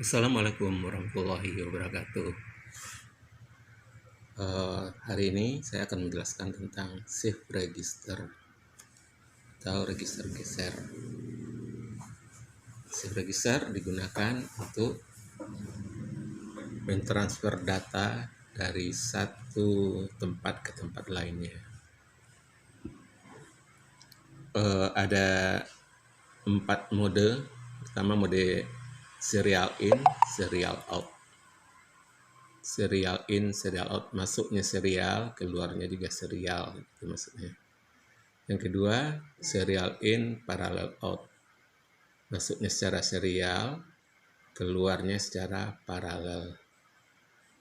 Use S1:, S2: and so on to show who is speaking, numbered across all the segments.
S1: Assalamualaikum warahmatullahi wabarakatuh. Hari ini saya akan menjelaskan tentang shift register atau register geser. Shift register digunakan untuk mentransfer data dari satu tempat ke tempat lainnya. Ada 4 mode. Pertama mode serial in, serial out. Serial in, serial out, masuknya serial, keluarnya juga serial, itu maksudnya. Yang kedua, serial in, parallel out, masuknya secara serial, keluarnya secara paralel.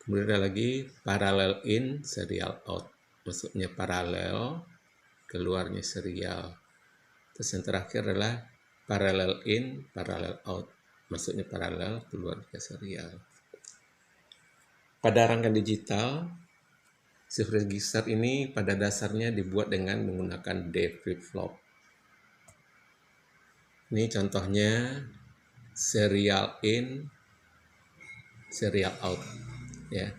S1: Kemudian ada lagi parallel in, serial out, masuknya paralel, keluarnya serial. Terus yang terakhir adalah parallel in, parallel out, masuknya paralel, keluarnya serial. Pada rangka digital, shift register ini pada dasarnya dibuat dengan menggunakan D flip-flop. Ini contohnya serial in, serial out, ya.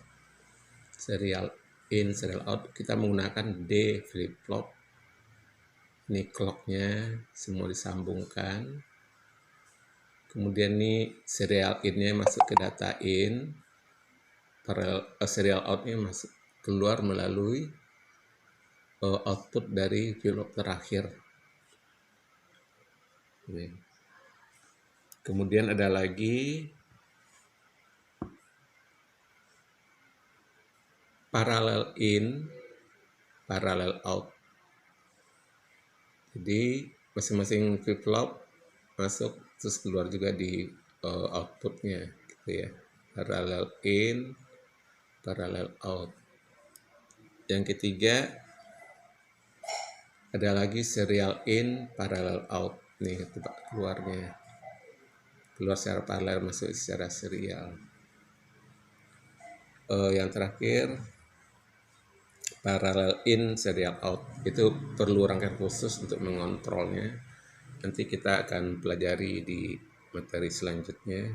S1: Serial in, serial out, kita menggunakan D flip-flop. Ini clocknya semua disambungkan. Kemudian ini serial in-nya masuk ke data in, serial out-nya masuk keluar melalui output dari flip-flop terakhir. Ini. Kemudian ada lagi parallel in, parallel out. Jadi masing-masing flip-flop masuk terus keluar juga di outputnya, gitu ya. Parallel in, parallel out. Yang ketiga ada lagi serial in, parallel out. Nih tempat keluarnya, keluar secara paralel, masuk secara serial. Yang terakhir parallel in, serial out. Itu perlu rangkaian khusus untuk mengontrolnya. Nanti kita akan pelajari di materi selanjutnya.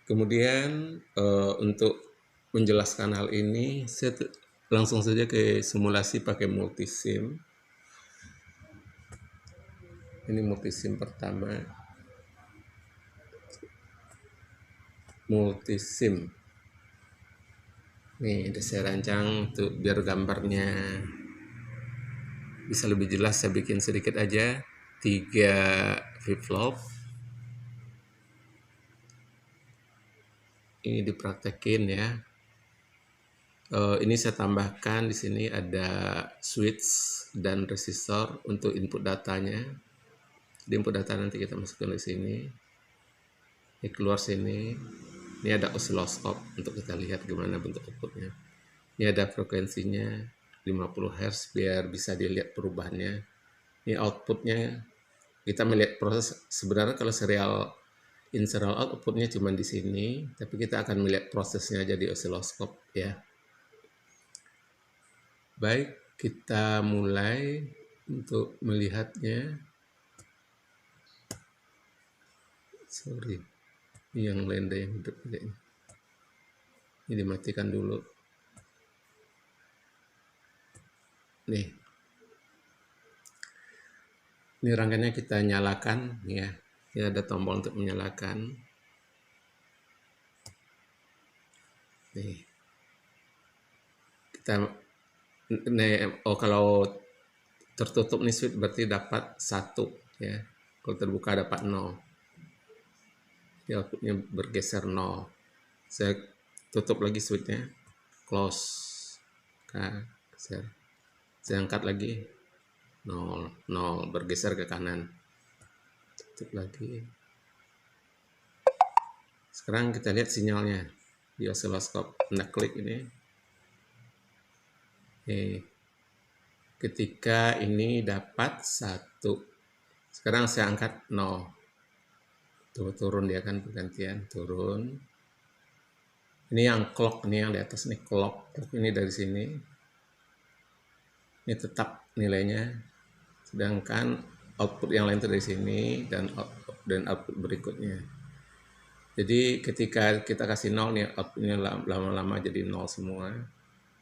S1: Kemudian untuk menjelaskan hal ini, saya langsung saja ke simulasi pakai multisim. Ini multisim pertama. Multisim. Nih, udah saya rancang untuk biar gambarnya bisa lebih jelas. Saya bikin sedikit aja, 3 flip-flop. Ini dipraktekin ya. Ini saya tambahkan di sini ada switch dan resistor untuk input datanya. Di input data nanti kita masukkan di sini. Ini keluar sini. Ini ada osiloskop untuk kita lihat gimana bentuk outputnya. Ini ada frekuensinya 50 Hz biar bisa dilihat perubahannya. Ini outputnya, kita melihat proses. Sebenarnya kalau serial in, serial out, outputnya cuma di sini, tapi kita akan melihat prosesnya aja di osiloskop ya. Baik, kita mulai untuk melihatnya. Sorry, ini yang lain yang hidup kayaknya. Ini dimatikan dulu. Nih, ini rangkaiannya kita nyalakan ya. Ini ada tombol untuk menyalakan. Nih, kita kalau tertutup nih switch berarti dapat 1 ya. Kalau terbuka dapat 0. Jadi outputnya bergeser 0. Saya tutup lagi switchnya, close, saya angkat lagi 0, 0, bergeser ke kanan, tutup lagi. Sekarang kita lihat sinyalnya di osiloskop. Nah, klik ini. Ketika ini dapat 1, sekarang saya angkat 0. Tuh, turun dia kan pergantian, turun. Ini yang clock, ini yang di atas nih clock. Ini dari sini. Ini tetap nilainya. Sedangkan output yang lain itu dari sini dan output berikutnya. Jadi ketika kita kasih 0 nih, outputnya lama-lama jadi 0 semua.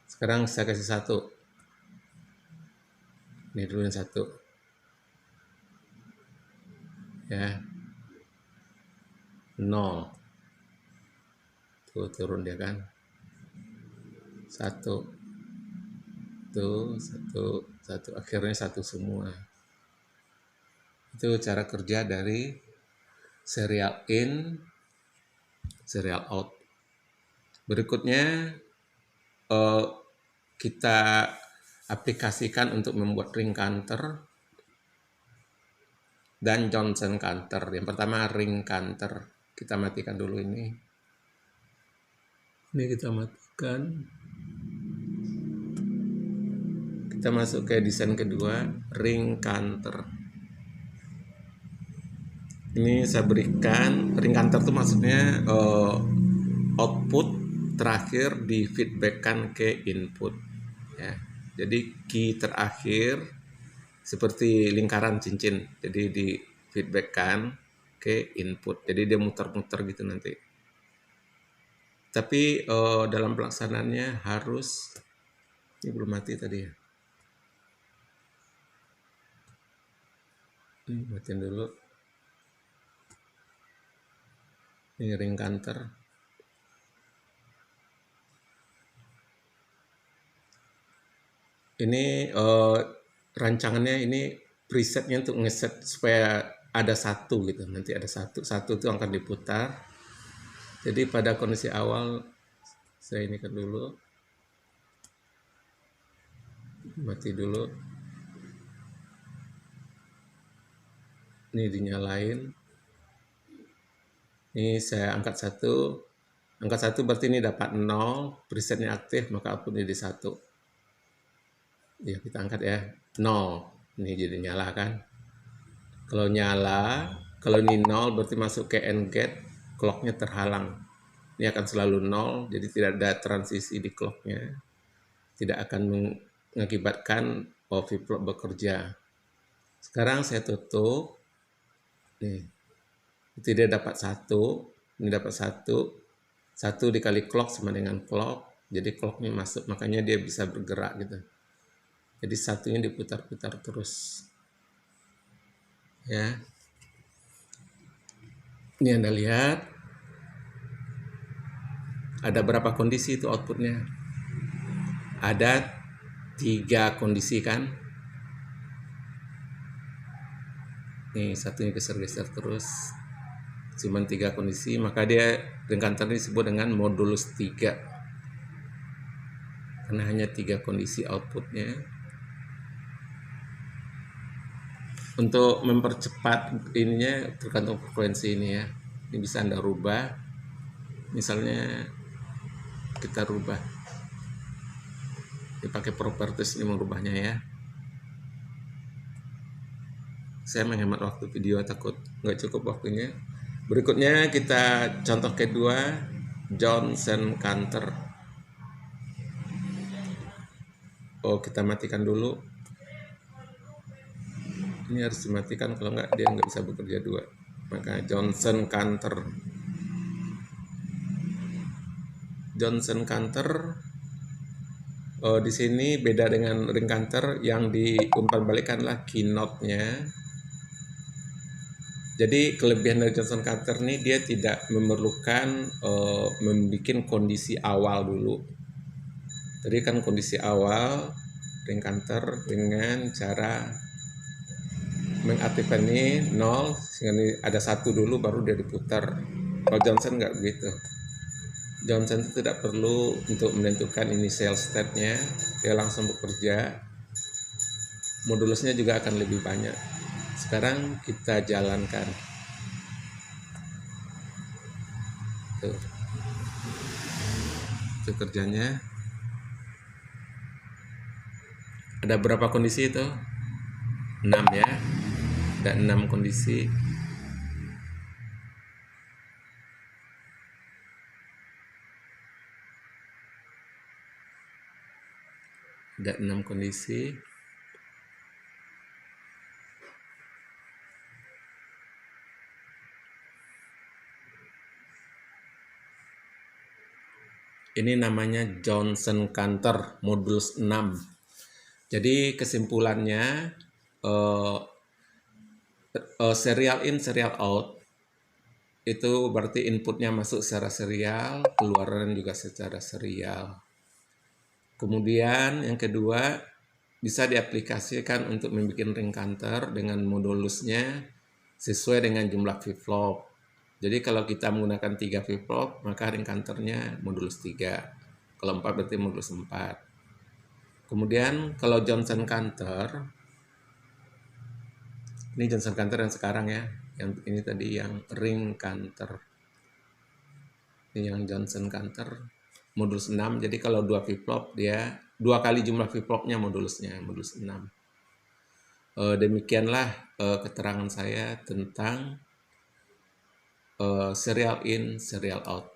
S1: Sekarang saya kasih 1. Ini dulu yang 1. Ya, 0. Tuh turun dia kan. 1. Tuh, 1. Akhirnya 1 semua. Itu cara kerja dari serial in, serial out. Berikutnya kita aplikasikan untuk membuat ring counter dan Johnson counter. Yang pertama ring counter. Kita matikan dulu ini. Ini kita matikan. Kita masuk ke desain kedua, ring counter. Ini saya berikan ring counter itu maksudnya output terakhir di feedbackkan ke input. Ya. Jadi key terakhir seperti lingkaran cincin, jadi di feedbackkan ke input. Jadi dia muter-muter gitu nanti. Tapi dalam pelaksanaannya harus, ini belum mati tadi ya. Ini matiin dulu. Ini ring counter. Ini rancangannya, ini presetnya untuk ngeset supaya ada 1 gitu. Nanti ada 1 itu akan diputar. Jadi pada kondisi awal saya ini kan dulu, mati dulu. Ini dinyalain. Ini saya angkat 1. Angkat 1 berarti ini dapat 0, presetnya aktif, maka output jadi 1. Ya, kita angkat ya, 0. Ini jadi nyala kan. Kalau nyala, kalau ini 0 berarti masuk ke AND gate, clocknya terhalang. Ini akan selalu 0, jadi tidak ada transisi di clocknya. Tidak akan mengakibatkan flip-flop bekerja. Sekarang saya tutup. Nih, itu dia dapat 1. Ini dapat 1. 1 dikali clock sama dengan clock. Jadi clocknya masuk, makanya dia bisa bergerak gitu. Jadi 1-nya diputar-putar terus. Ya. Ini Anda lihat. Ada berapa kondisi itu outputnya? Ada 3 kondisi kan? Nih, satunya geser-geser terus. Cuman 3 kondisi, maka dia ring counter disebut dengan modulus 3. Karena hanya 3 kondisi outputnya. Untuk mempercepat ininya tergantung frekuensi ini ya. Ini bisa Anda rubah. Misalnya kita rubah. Dipakai properties ini merubahnya ya. Saya menghemat waktu video, takut nggak cukup waktunya. Berikutnya kita contoh kedua, Johnson counter. Oh, kita matikan dulu. Ini harus dimatikan, kalau nggak dia nggak bisa bekerja 2. Maka Johnson counter. Johnson counter di sini beda dengan ring counter, yang diumpan balikanlah keynote-nya. Jadi kelebihan dari Johnson counter ini, dia tidak memerlukan membuat kondisi awal dulu. Tadi kan kondisi awal ring counter dengan cara mengaktifkan ini 0, sehingga ini ada 1 dulu baru dia diputar. Kalau Johnson nggak begitu. Johnson itu tidak perlu untuk menentukan initial state-nya, dia langsung bekerja. Modulusnya juga akan lebih banyak. Sekarang kita jalankan. Tuh. Itu kerjanya. Ada berapa kondisi itu? 6 ya. Ada 6 kondisi. Ada 6 kondisi. Ini namanya Johnson Cantor Modulus 6. Jadi kesimpulannya serial in, serial out itu berarti inputnya masuk secara serial, keluaran juga secara serial. Kemudian yang kedua, bisa diaplikasikan untuk membuat ring counter dengan modulusnya sesuai dengan jumlah flip-flop. Jadi kalau kita menggunakan 3 flip-flop, maka ring counternya modulus 3. Kalau 4 berarti modulus 4. Kemudian kalau Johnson counter, ini Johnson counter yang sekarang ya. Yang ini tadi yang ring counter. Ini yang Johnson counter modulus 6. Jadi kalau 2 flip-flop dia 2 kali jumlah flip-flopnya modulusnya, modulus 6. Demikianlah keterangan saya tentang serial in, serial out.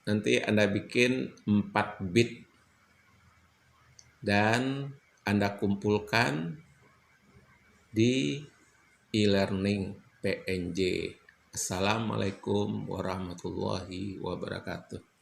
S1: Nanti Anda bikin 4 bit dan Anda kumpulkan di e-learning PNJ. Assalamualaikum warahmatullahi wabarakatuh.